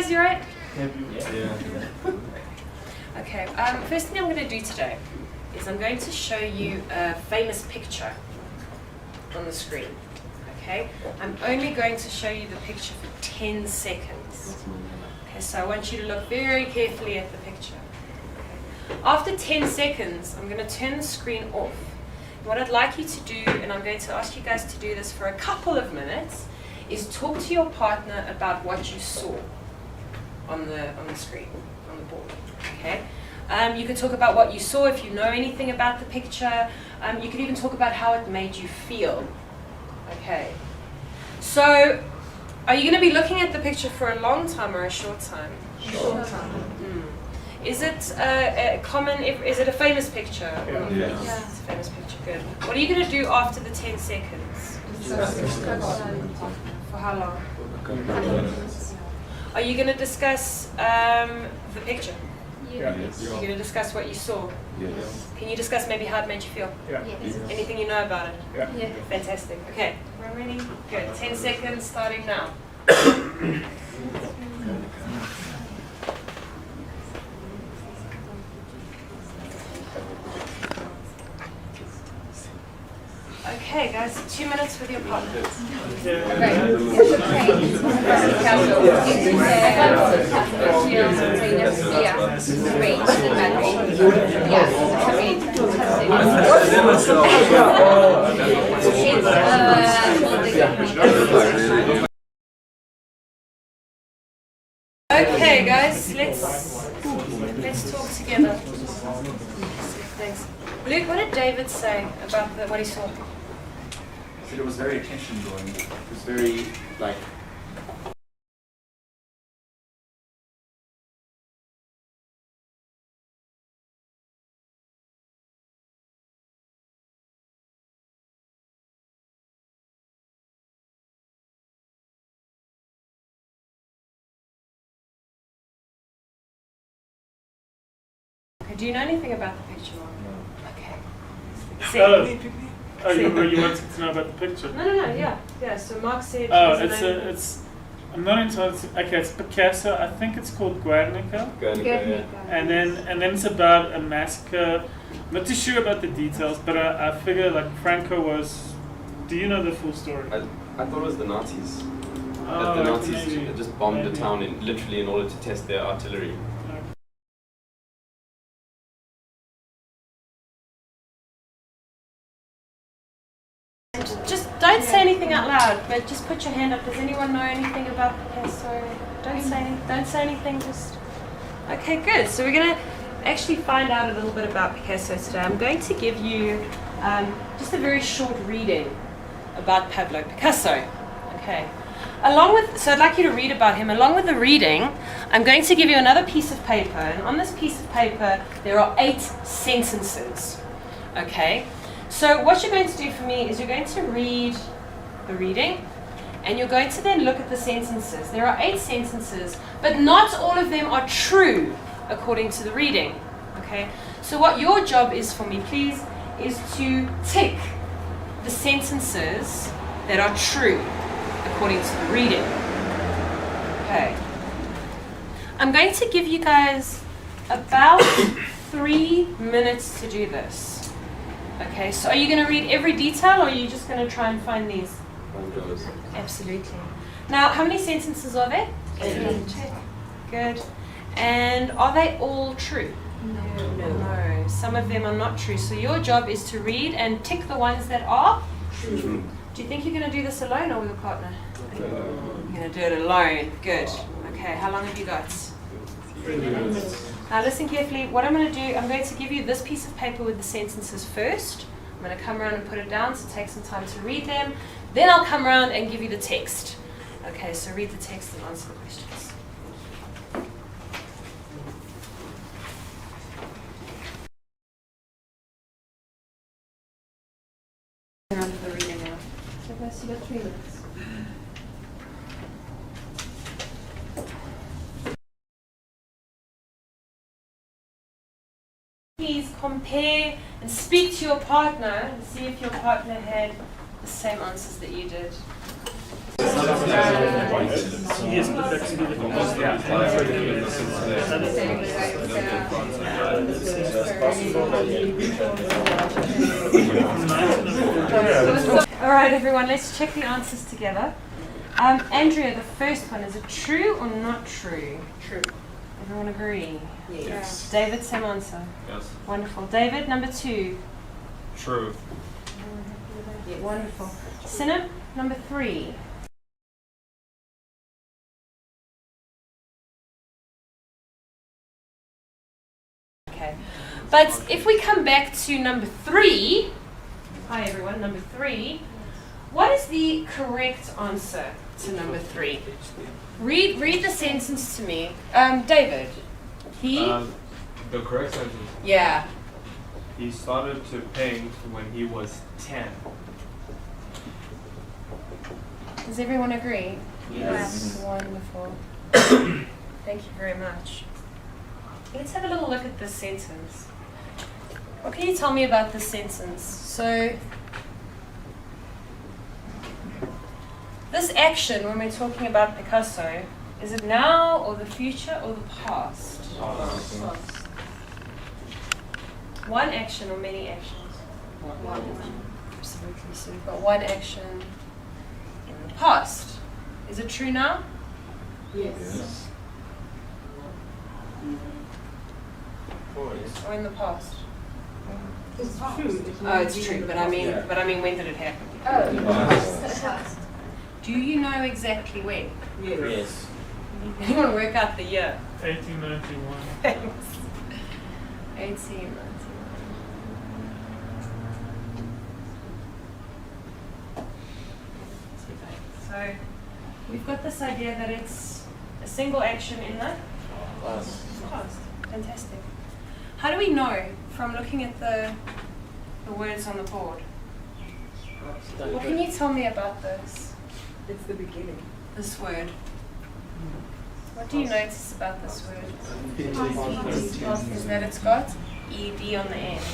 guys, you right? Yeah. Okay, first thing I'm going to do today is I'm going to show you a famous picture on the screen. Okay, I'm only going to show you the picture for 10 seconds. Okay, so I want you to look very carefully at the picture. Okay. After 10 seconds, I'm going to turn the screen off. What I'd like you to do, and I'm going to ask you guys to do this for a couple of minutes, is talk to your partner about what you saw on the screen, on the board. Okay. You can talk about what you saw if you know anything about the picture. You can even talk about how it made you feel. Okay. So, are you going to be looking at the picture for a long time or a short time? Short time. Is it a common? Is it a famous picture? Yeah. It's a famous picture. Good. What are you going to do after the 10 seconds? For how long? Are you going to discuss the picture? Yes. You're going to discuss what you saw? Yes. Can you discuss maybe how it made you feel? Yeah. Yes. Anything you know about it? Yeah. Fantastic. Okay, we're ready? Good. 10 seconds starting now. Okay, guys, 2 minutes with your partner. Okay, guys, let's talk together. Thanks. Luke, what did David say about what he saw? It was very attention drawing. It was very like. Okay, do you know anything about the picture, Mark? No. Okay. Oh, you wanted to know about the picture? No, yeah. So Mark said. Oh, I'm not entirely. Okay, it's Picasso. I think it's called Guernica. And then it's about a massacre. I'm not too sure about the details, but I figure like Franco was. Do you know the full story? I thought it was the Nazis. Oh, The Nazis maybe. just bombed Maybe. the town literally in order to test their artillery. Just don't say anything out loud, but just put your hand up. Does anyone know anything about Picasso? Don't say anything. Just okay. Good. So we're gonna actually find out a little bit about Picasso today. I'm going to give you just a very short reading about Pablo Picasso. Okay. So I'd like you to read about him. Along with the reading, I'm going to give you another piece of paper, and on this piece of paper there are 8 sentences. Okay. So what you're going to do for me is you're going to read the reading and you're going to then look at the sentences. There are 8 sentences, but not all of them are true according to the reading. Okay? So what your job is for me, please, is to tick the sentences that are true according to the reading. Okay. I'm going to give you guys about 3 minutes to do this. Okay, so are you going to read every detail or are you just going to try and find these? Absolutely. Now, how many sentences are there? 8. Good. And are they all true? No. No. Some of them are not true. So your job is to read and tick the ones that are True. Do you think you're going to do this alone or with a partner? You're going to do it alone. Good. Okay, how long have you got? 3 minutes. Now listen carefully. What I'm going to do, I'm going to give you this piece of paper with the sentences first. I'm going to come around and put it down, so take some time to read them. Then I'll come around and give you the text. Okay, so read the text and answer the questions. Around to the reading now. So guys, you got 3 minutes. Please compare and speak to your partner and see if your partner had the same answers that you did. Yes, but that's the All right, everyone, let's check the answers together. Andrea, the first one, is it true or not true? True. Everyone agree? Yes. David, same answer. Yes. Wonderful. David, number 2. True. Yes. Wonderful. Sinna, number 3. Okay. But if we come back to number 3, hi everyone, number 3, what is the correct answer to number 3? Read the sentence to me. David, he? The correct sentence. Yeah. He started to paint when he was 10. Does everyone agree? Yes. Wonderful. Thank you very much. Let's have a little look at this sentence. What can you tell me about this sentence? So, this action, when we're talking about Picasso, is it now or the future or the past? One action or many actions? One. Absolutely. So we've got one action in the past. Is it true now? Yes. Or in the past? It's true. Oh, it's true, but I mean, when did it happen? Oh. Do you know exactly when? Yes. Anyone work out the year? 1891. Thanks. 1891. So we've got this idea that it's a single action in the past. Fantastic. How do we know from looking at the words on the board? What can you tell me about this? It's the beginning. This word. What do you notice about this word? Is that it's got ED on the end.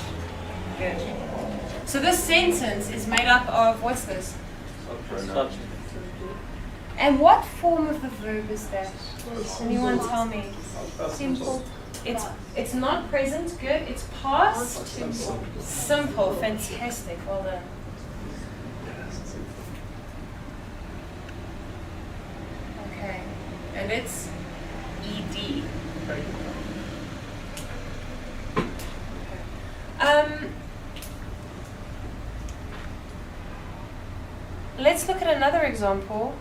Good. So this sentence is made up of, what's this? And what form of the verb is that? Anyone tell me? Simple. It's not present, good. It's past. Simple. Fantastic. Well done. Okay. And it's ED. Let's look at another example.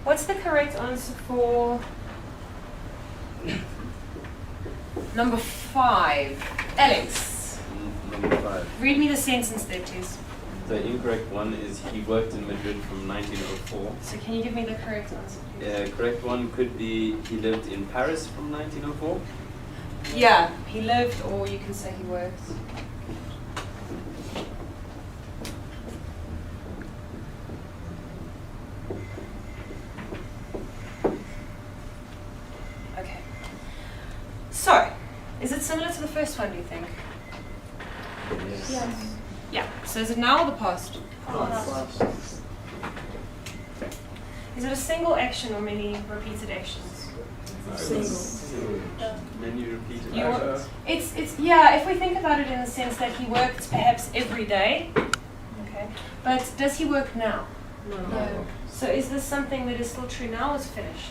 What's the correct answer for number 5? Alex, Number 5. read me the sentence there, please. The incorrect one is he worked in Madrid from 1904. So can you give me the correct answer, please? Correct one could be he lived in Paris from 1904. Yeah, he lived, or you can say he worked. Okay. So, is it similar to the first one, do you think? Yes. Yeah. So is it now or the past? Is it a single action or many repeated actions? Single. Many repeated You want- actions. It's yeah, if we think about it in the sense that he worked perhaps every day, okay, but does he work now? No. So is this something that is still true now or is finished?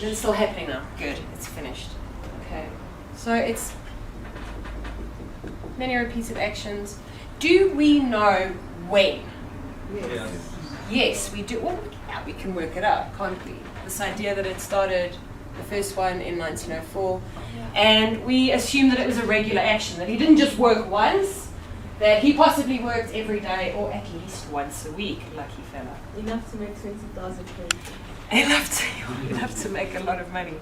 It's still happening now. Good, it's finished. Okay, so it's many repeated actions. Do we know when? Yes. Yes, we do. Well, yeah, we can work it out, can't we? This idea that it started, the first one in 1904, and we assume that it was a regular action, that he didn't just work once, that he possibly worked every day or at least once a week, lucky fella. Enough to make 20,000 Enough to make a lot of money.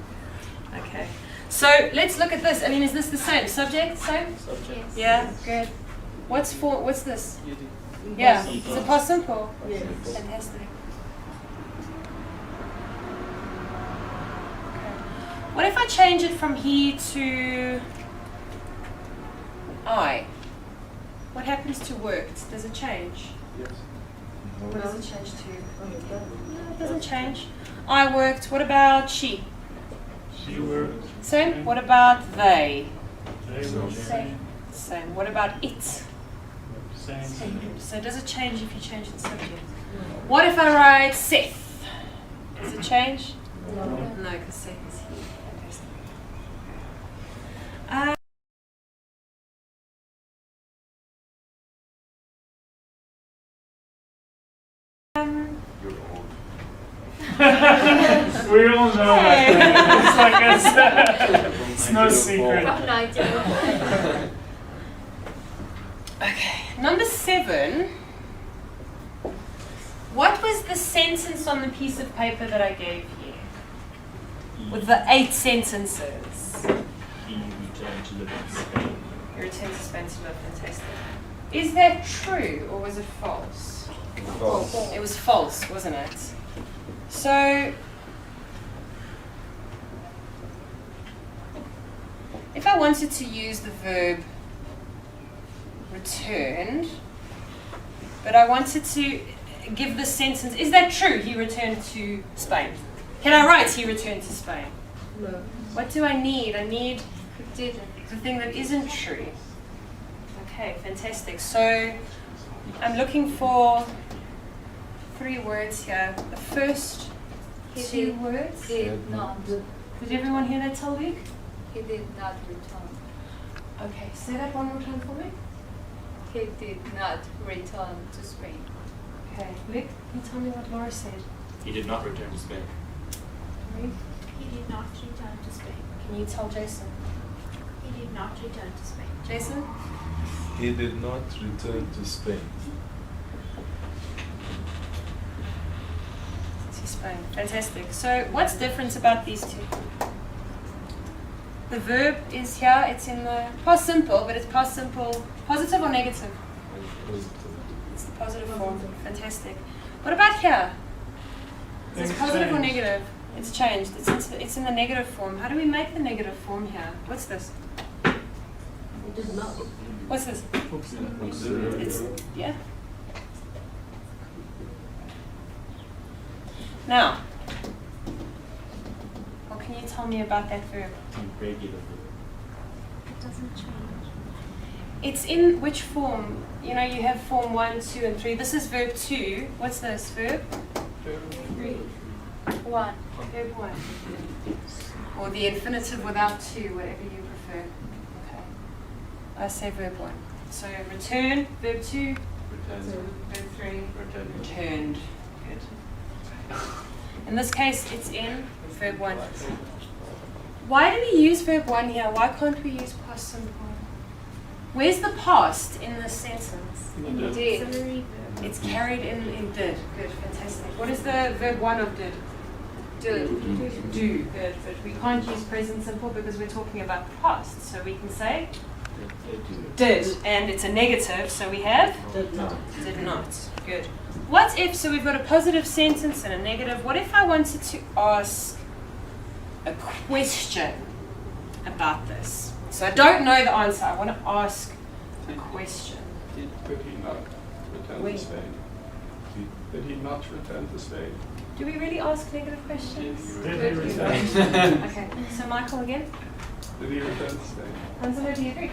Okay, so let's look at this. I mean, is this the same? Subject, same? Yes. Yeah, good. What's this? Yeah, is it past simple? Yes. Fantastic. What if I change it from he to I? What happens to worked? Does it change? Yes. What does it change to? Oh, it does. No, it doesn't change. I worked. What about she? She worked. Same. What about they? They were Same. Same. What about it? Same. So does it change if you change the subject? What if I write Seth? Does it change? No. No, because Seth is he. Fantastic. You're old. We all know that. It's like it's no secret. From 19. Okay, number 7. What was the sentence on the piece of paper that I gave you? With the 8 sentences. He returned to live in Spain. You returned to Spain to live. Fantastic. Is that true or was it false? False. It was false, wasn't it? So, if I wanted to use the verb returned, but I wanted to give this sentence, is that true? He returned to Spain. Can I write he returned to Spain? No. What do I need? I need the thing that isn't true. Okay, fantastic. So I'm looking for 3 words here. The first 2 words. Did not. Did everyone hear that, Talvik? He did not return. Okay, say that one more time for me. He did not return to Spain. Okay, Vic, can you tell me what Laura said? He did not return to Spain. Marie, He did not return to Spain. can you tell Jason? He did not return to Spain. Jason? He did not return to Spain. To Spain. Fantastic. So what's different about these 2? The verb is here, it's in the past simple, but it's past simple positive or negative? It's the positive form. Fantastic. What about here? Is this It's positive or changed. negative? It's changed. It's in the negative form. How do we make the negative form here? What's this? It did not. What's this? It's, yeah. Now, what can you tell me about that verb? Regular. It doesn't change. It's in which form? You know, you have form 1, 2, and 3. This is verb 2. What's this verb? 1. Verb 1. Or the infinitive without 2, whatever you prefer. Okay. I say verb 1. So return, verb 2, Returned. verb 3, Returned. returned. Good. In this case, it's in verb 1. Why do we use verb 1 here? Why can't we use past simple? Where's the past in this sentence? Did. Auxiliary verb. It's carried in did. Good, fantastic. What is the verb 1 of did? Do. Do. Good, but we can't use present simple because we're talking about the past. So we can say did, and it's a negative, so we have Did not. did not. Good. What if, so we've got a positive sentence and a negative. What if I wanted to ask a question about this? So I don't know the answer. I want to ask a question. Did he not return Wait. to Spain? Did he not return to Spain? Do we really ask negative questions? Did he return? Okay, so Michael again. Did he return to Spain? Angela, do you agree?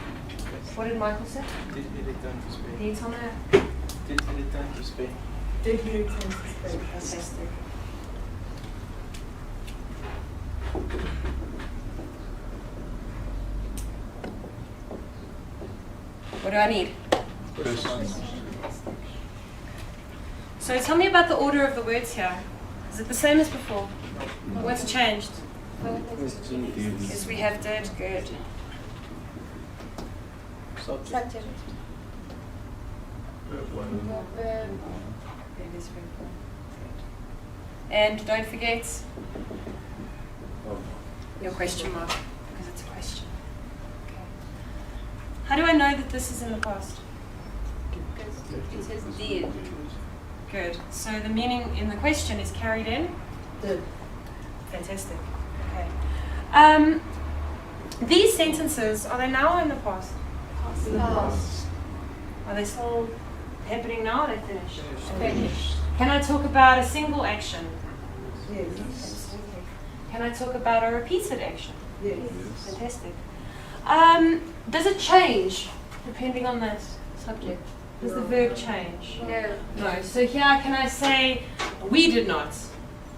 What did Michael say? Did he return to Spain? Can you tell me that? Did he return to Spain? Did he return to Spain? Fantastic. What do I need? So tell me about the order of the words here. Is it the same as before? What's changed? Yes, we have did. Good. Subject. Verb. It is very cool. Good. And don't forget your question mark, because it's a question. Okay. How do I know that this is in the past? Because it says did. Good. So the meaning in the question is carried in? Did. Fantastic. Okay. These sentences, are they now or in the past? In the past. Are they still Happening now or they finished? Finished. Can I talk about a single action? Yes. Absolutely. Can I talk about a repeated action? Yes. Fantastic. Does it change depending on the subject? Does the verb change? No. No. So here can I say we did not?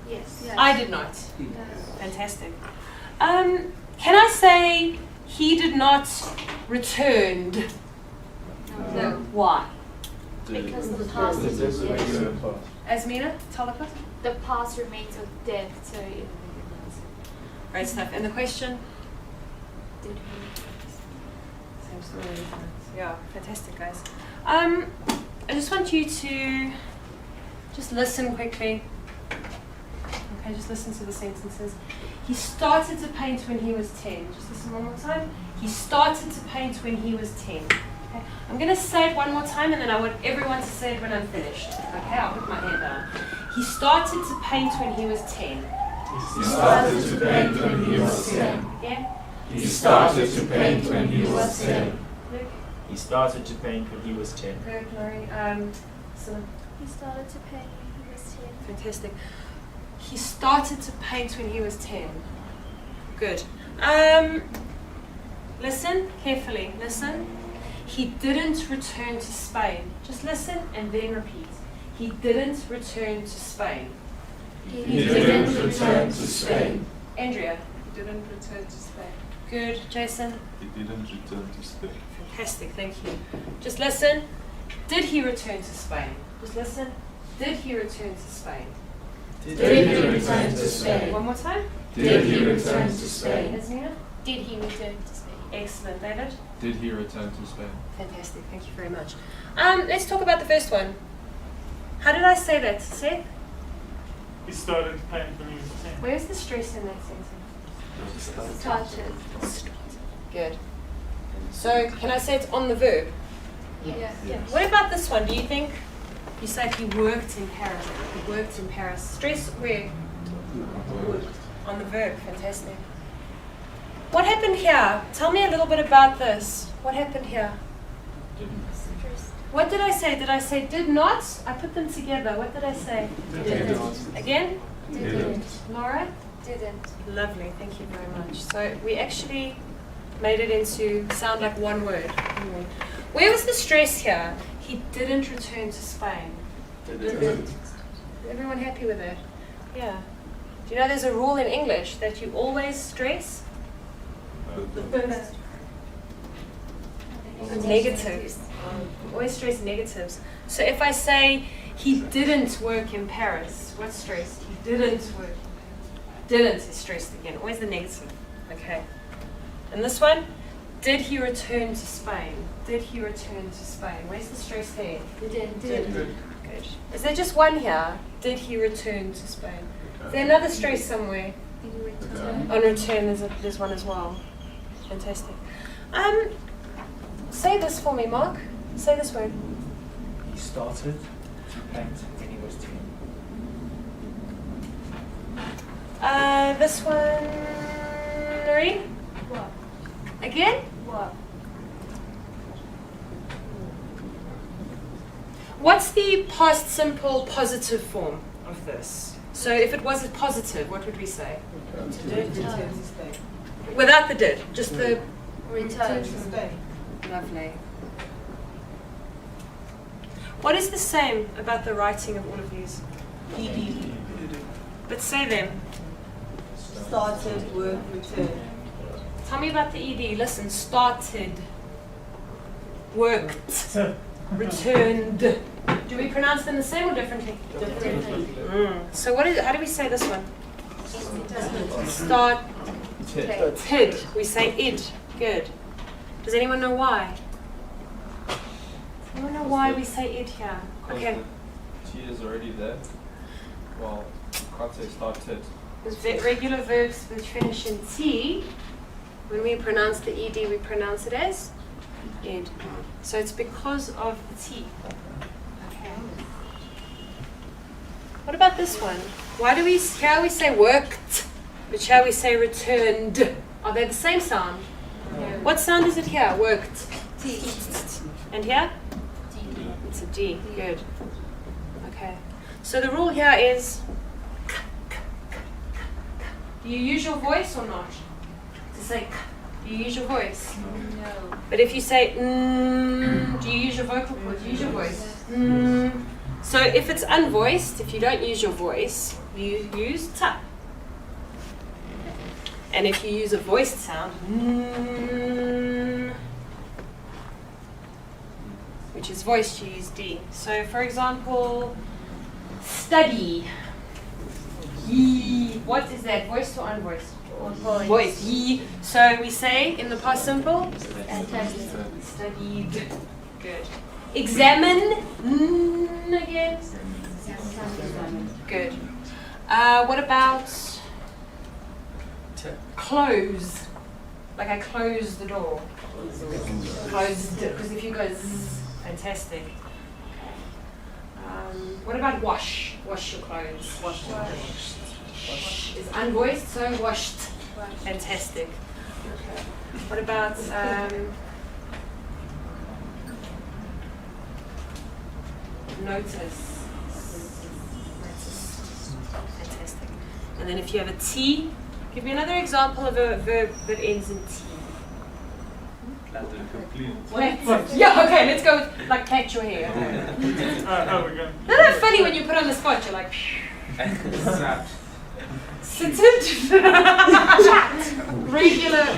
Yes. I did not. Fantastic. Can I say he did not returned? No. Why? Because the past is yes. Asmina, tell the person. The past remains of death, so it Great stuff. And the question? did he. Same story, isn't it? Yeah, fantastic, guys. I just want you to just listen quickly. Okay, just listen to the sentences. He started to paint when he was 10. Just listen one more time. He started to paint when he was 10. Okay? I'm going to say it one more time and then I want everyone to say it when I'm finished. Okay, I'll put my hand down. He started to paint when he was 10. He started to paint when he was 10. Yeah? He started to paint when he was 10. Luke? He started to paint when he was 10. Good, Laurie. Silla? He started to paint when he was 10. Fantastic. He started to paint when he was 10. Good. Listen carefully. Listen. He didn't return to Spain. Just listen and then repeat. He didn't return to Spain. He didn't return to Spain. Andrea. He didn't return to Spain. Good. Jason. He didn't return to Spain. Fantastic. Thank you. Just listen. Did he return to Spain? Just listen. Did he return to Spain? Did he return to Spain? One more time. Did he return to Spain? Asmina? Did he return to Spain? Excellent. David? Did he return to Spain? Fantastic. Thank you very much. Let's talk about the first one. How did I say that? Seth? He started to paint when he was 10. Where's the stress in that sentence? Started. Good. So, can I say it's on the verb? Yes. What about this one? Do you think you say he worked in Paris? He worked in Paris. Stress where? On the verb. Fantastic. What happened here? Tell me a little bit about this. What happened here? What did I say? Did I say did not? I put them together. What did I say? Didn't. Again? Didn't. Laura? Didn't. Lovely. Thank you very much. So we actually made it into sound like one word. Where was the stress here? He didn't return to Spain. Didn't. Everyone happy with it? Yeah. Do you know there's a rule in English that you always stress The first. negatives. Always stress negatives. So if I say he didn't work in Paris, what's stressed? He didn't work. Didn't is stressed again. Always the negative. Okay. And this one, did he return to Spain? Did he return to Spain? Where's the stress there? Didn't. Good. Is there just one here? Did he return to Spain? Is there another stress somewhere? Did he return? On return, there's one as well. Fantastic. Say this for me, Mark. Say this word. He started to paint when he was 10. This one, Noreen? What? Again? What? What's the past simple positive form of this? So if it was a positive, what would we say? Return to Spain. Without the did, just the Return. To Spain. lovely. What is the same about the writing of all of these? ED. But say them. Started, work, return. Tell me about the ED. Listen, started, worked, returned. Do we pronounce them the same or differently? Differently. So how do we say this one? Started. We say id. Good. Does anyone know why? Does anyone know why we say id here? Okay. T is already there. Well, can't say started. There's regular verbs which finish in T. When we pronounce the ed, we pronounce it as id. So it's because of the T. Okay. What about this one? Why do we, here we say worked, but shall we say returned? Are they the same sound? No. What sound is it here? Worked. T. And here? It's a D. Good. Okay. So the rule here is, do you use your voice or not? To say, do you use your voice? No. But if you say, do you use your vocal cords? Do you use your voice? So if it's unvoiced, if you don't use your voice, you use ta. And if you use a voiced sound, which is voiced, you use D. So for example, study. Ye. What is that? Voiced or unvoiced? Voiced. Ye. So we say in the past simple, studied. Good. Examine. Again. Good. What about close? Like I close the door. Closed. Because if you go zzz, fantastic. What about wash? Wash your clothes. Wash. Is unvoiced, so washed. Fantastic. Okay. What about notice? Fantastic. And then if you have a T, give me another example of a verb that ends in T. Yeah, okay, let's go with like catch your hair. We're going. Isn't that funny when you put on the spot, you're like, regular.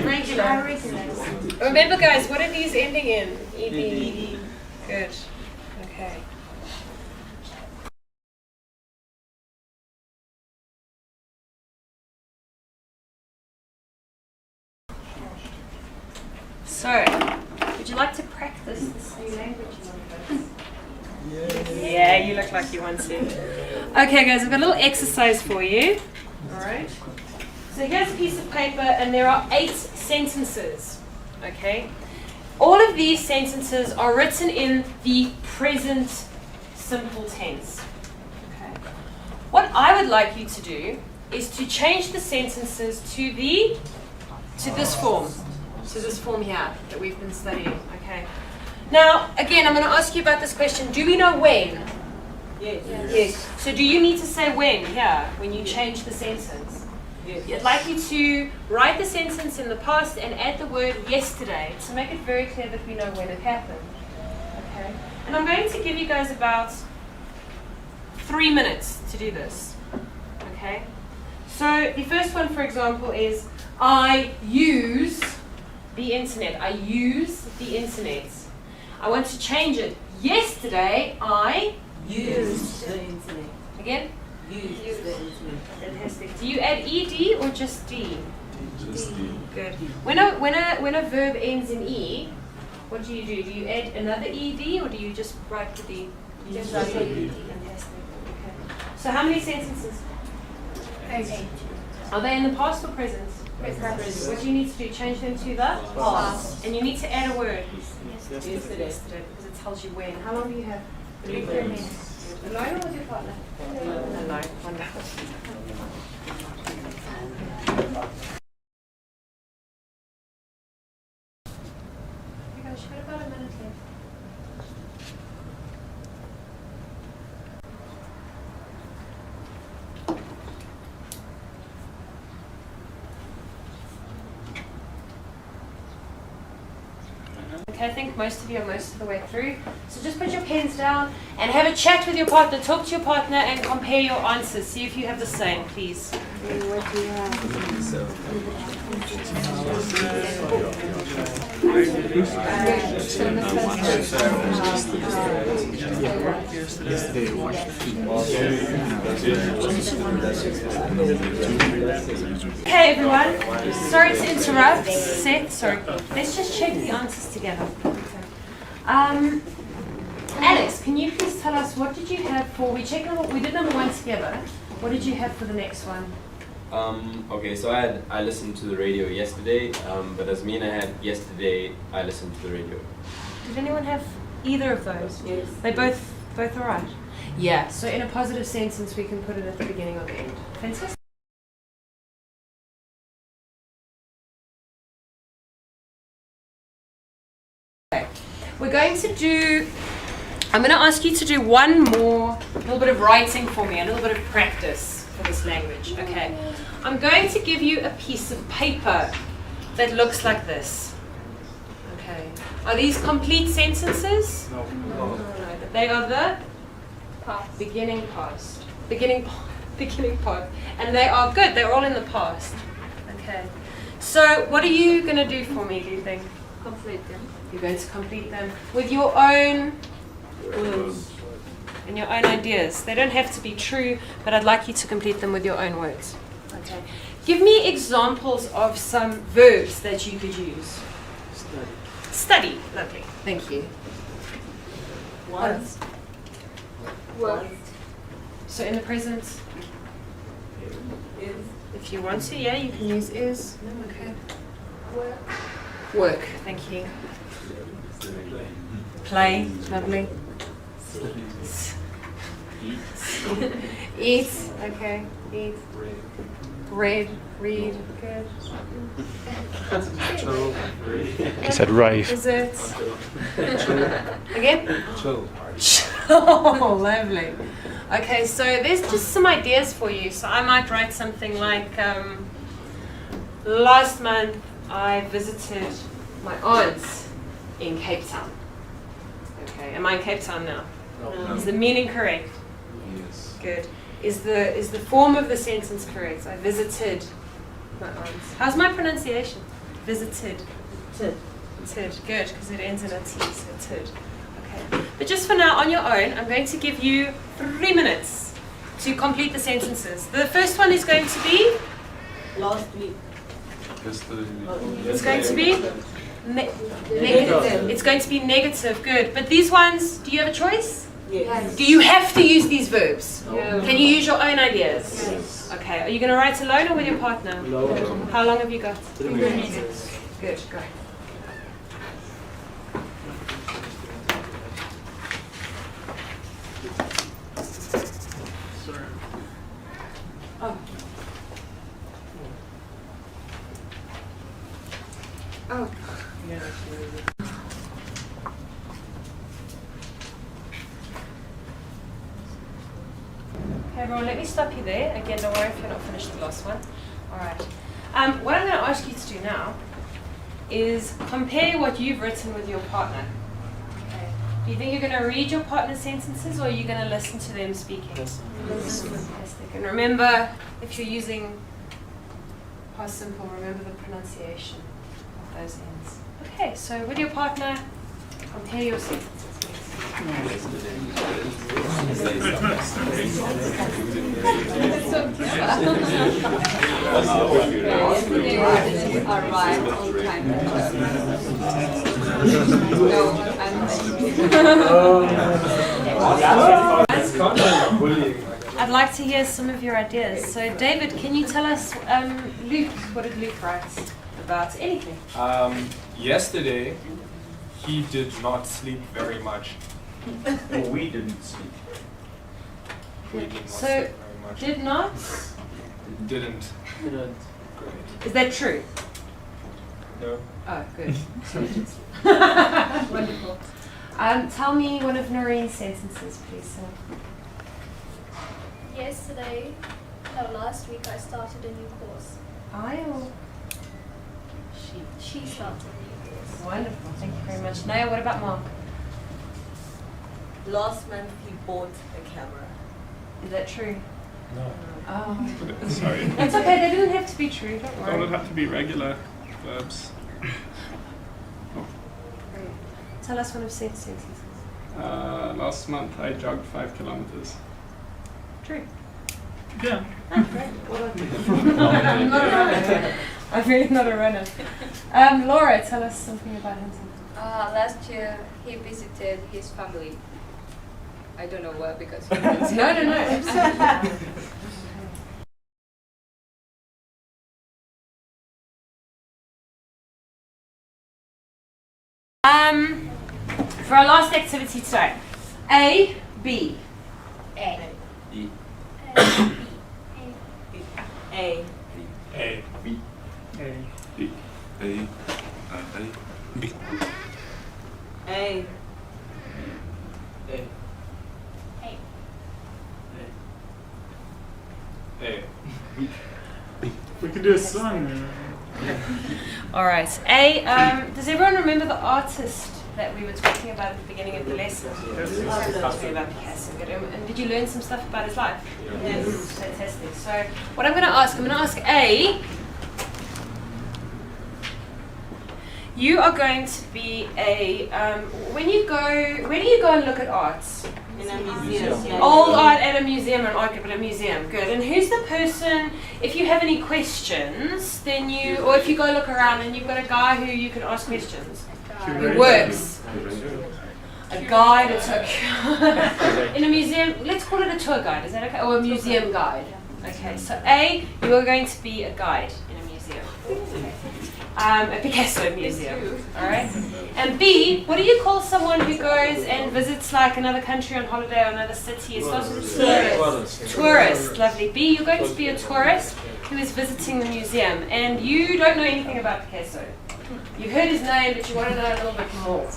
Remember guys, what are these ending in? ED. Good. Okay. So, would you like to practice this new language a little bit? Yeah, you look like you want to. Okay guys, I've got a little exercise for you. Alright. So here's a piece of paper and there are 8 sentences. Okay? All of these sentences are written in the present simple tense. Okay. What I would like you to do is to change the sentences to this form. To this form here that we've been studying. Okay. Now, again, I'm going to ask you about this question. Do we know when? Yes. So do you need to say when here, when you change the sentence? Yes. I'd like you to write the sentence in the past and add the word yesterday to make it very clear that we know when it happened. Okay. And I'm going to give you guys about 3 minutes to do this. Okay. So the first one, for example, is I use the internet. I use the internet. I want to change it. Yesterday, I Used the internet. again. Used the internet. Fantastic. Do you add ed or just d? Just the Good. When a verb ends in e, what do you do? Do you add another ed or do you just write the d? Just write the D. Fantastic. Okay. So how many sentences? 8. Are they in the past or present? What do you need to do? Change them to the Past. And you need to add a word. Yesterday. Yesterday, because it tells you when. How long do you have? 3 minutes. Alone or with your partner? Alone. Wonderful. You guys, you've got about a minute left. Okay, I think most of you are most of the way through. So just put your pens down and have a chat with your partner. Talk to your partner and compare your answers. See if you have the same, please. Okay, everyone. Sorry to interrupt. Seth, sorry. Let's just check the answers together. Alex, can you please tell us what did you have for? We did number 1 together. What did you have for the next one? Okay, so I listened to the radio yesterday, but as Mina had yesterday, I listened to the radio. Did anyone have either of those? Yes. They both are right. Yeah. So in a positive sentence, we can put it at the beginning or the end. Fantastic. Okay. We're going to do I'm going to ask you to do one more, a little bit of writing for me, a little bit of practice for this language, okay? I'm going to give you a piece of paper that looks like this. Okay. Are these complete sentences? No. No, but they are the Past. beginning past. Beginning part. And they are good, they're all in the past. Okay. So what are you going to do for me, do you think? Complete them. You're going to complete them with your own words and your own ideas. They don't have to be true, but I'd like you to complete them with your own words. Okay. Give me examples of some verbs that you could use. Study. Lovely. Thank you. Was. Was. So in the present, Is. if you want to, yeah, you can use is. Okay. Work. Work. Thank you. Play. Lovely. Eat. Okay. Eat. Read. Read. Good. He said rave. Is it? Again? Chill. Oh, lovely. Okay, so there's just some ideas for you. So I might write something like, last month I visited my aunts in Cape Town. Okay, am I in Cape Town now? No. Is the meaning correct? Yes. Good. Is the form of the sentence correct? I visited my aunts. How's my pronunciation? Visited. Tid. Good, because it ends in a T, so tid. Okay. But just for now, on your own, I'm going to give you 3 minutes to complete the sentences. The first one is going to be? Last week. It's going to be? Negative. It's going to be negative. Good. But these ones, do you have a choice? Yes. Do you have to use these verbs? No. Can you use your own ideas? Yes. Okay. Are you going to write alone or with your partner? No. How long have you got? 3 minutes. Good. Go. Oh. Oh. Okay, everyone, let me stop you there. Again, don't worry if you're not finished the last one. All right. What I'm going to ask you to do now is compare what you've written with your partner. Okay. Do you think you're going to read your partner's sentences or are you going to listen to them speaking? Fantastic. And remember, if you're using past simple, remember the pronunciation of those ends. Okay, so with your partner, compare your sentences. Yesterday I didn't arrive on time. I'd like to hear some of your ideas. So, David, can you tell us, Luke, what did Luke write about anything? Yesterday, he did not sleep very much. We didn't sleep. We did not So, sleep very much. did not? Didn't. Great. Is that true? No. Oh, good. Wonderful. Tell me one of Noreen's sentences, please, sir. Yesterday, no, last week I started a new course. I or She started a new course. Wonderful. Thank you very much. Naya, what about Mark? Last month he bought a camera. Is that true? No. Oh. Sorry. That's okay. They didn't have to be true. Don't Don't it worry. have to be regular verbs? Great. Tell us one of Seth's sentences. Last month I jogged 5 kilometers. True. Yeah. Oh, great. Well done. I'm not a runner. I'm really not a runner. Laura, tell us something about him. Last year he visited his family. I don't know where because No, absolutely. For our last activity today, A, B. A. E. A. A. B. A. B. A. B. A. A. could do a song. All right. A. Does everyone remember the artist that we were talking about at the beginning of the lesson? Talking about Picasso. Good. And did you learn some stuff about his life? Yes. Fantastic. So what I'm going to ask A. You are going to be a, where do you go and look at arts? In a museum. Old art at a museum, or an art at a museum. Good. And who's the person, if you have any questions, then or if you go look around and you've got a guy who you can ask questions. Who works. A guide, a tour. In a museum, let's call it a tour guide, is that okay? Or a museum guide. Okay, so A, you are going to be a guide in a museum. Okay. A Picasso museum, alright? And B, what do you call someone who goes and visits like another country on holiday or another city? It starts with tourist. Tourist, lovely. B, you're going to be a tourist who is visiting the museum and you don't know anything about Picasso. You heard his name, but you want to know a little bit more.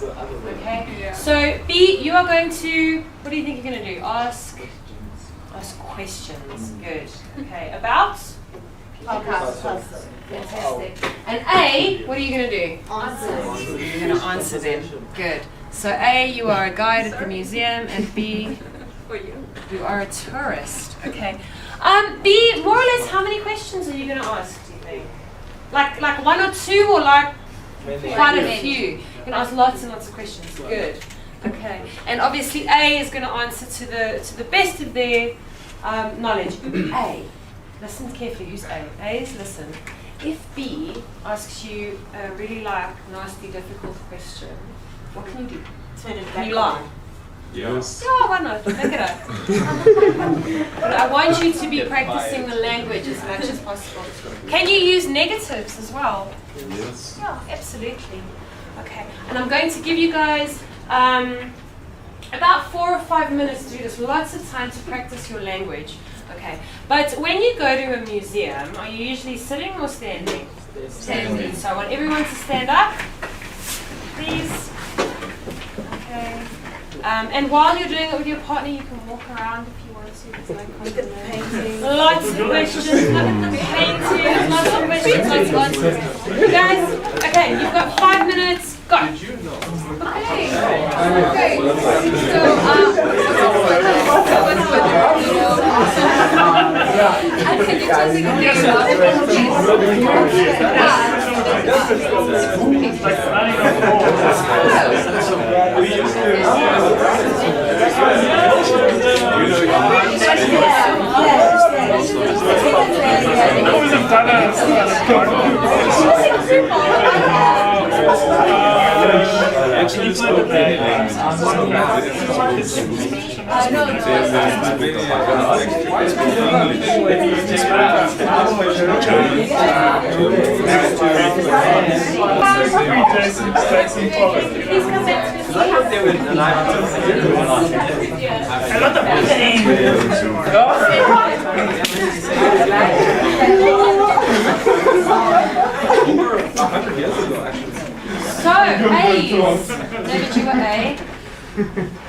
Okay? Yeah. So B, you are going to, what do you think you're going to do? Ask questions. Good. Okay. About? Fantastic. And A, what are you going to do? Answer. You're going to answer them. Good. So A, you are a guide at the museum, and B, you are a tourist. Okay. B, more or less, how many questions are you going to ask, do you think? Like one or two, or like quite a few? You're going to ask lots and lots of questions. Good. Okay. And obviously A is going to answer to the best of their knowledge. A. Listen carefully. Who's A? A is listen. If B asks you a really nasty, difficult question, what can you do? Turn it Can back you lie? on. Yes. Oh, why not? Make it up. But I want you to be practicing the language as much as possible. Can you use negatives as well? Yes. Yeah, absolutely. Okay, and I'm going to give you guys about 4 or 5 minutes to do this. Lots of time to practice your language. Okay, but when you go to a museum, are you usually sitting or standing? Standing. So I want everyone to stand up, please. Okay. And while you're doing it with your partner, you can walk around if you want to. There's no Look at the painting. lots of questions. Look at the painting. Lots of questions. Lots of answers. Guys, okay, you've got 5 minutes. Go. Did you know? Okay. Actually, it's not very over 100 years ago, actually. So, A's. David, you were A.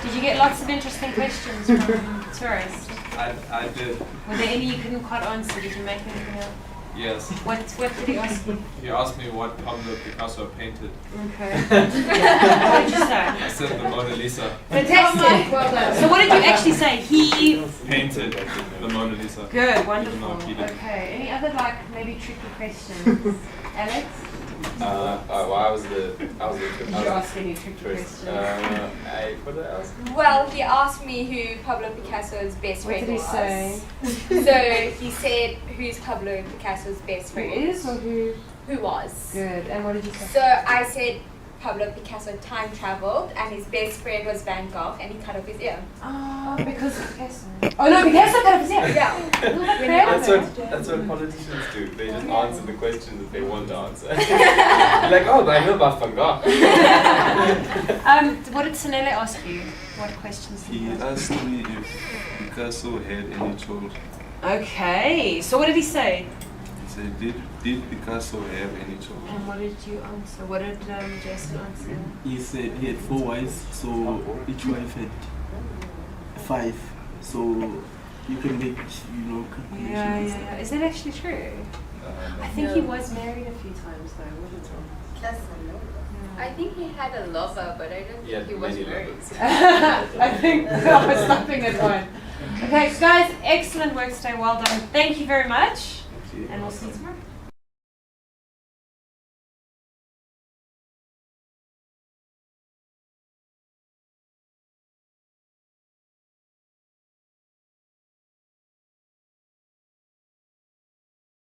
Did you get lots of interesting questions from tourists? I did. Were there any you couldn't quite answer? Did you make anything up? Yes. What did he ask you? He asked me what Pablo Picasso painted. Okay. What did you say? I said the Mona Lisa. Fantastic. Well done. So what did you actually say? He Painted the Mona Lisa. Good, wonderful. Even though he didn't. Okay. Any other maybe tricky questions? Alex? Well, I was the Did you ask any tricky questions? What did I ask? Well, he asked me who Pablo Picasso's best What friend did he was. say? So he said, who's Pablo Picasso's best Who friend? is or who? Who was. Good. And what did you say? So I said Pablo Picasso time traveled and his best friend was Van Gogh and he cut off his ear. Oh, because of Picasso. Oh no, Picasso cut off his ear. Yeah. That's what politicians do. They just answer the questions that they want to answer. Like, oh, but I know about Van Gogh. What did Sanele ask you? What questions did He he ask? asked me if Picasso had any children. Okay, so what did he say? He said, did Picasso have any children? And what did you answer? What did Jason answer? He said he had 4 wives, so each wife had 5. So you can make, calculations. Yeah. Is that actually true? I think he was married a few times though, wasn't he? I think he had a lover, but I don't Yeah, think he was many married. lovers. I think I was stopping at one. Okay, guys, excellent work today. Well done. Thank you very much. Thank you. And we'll see you tomorrow.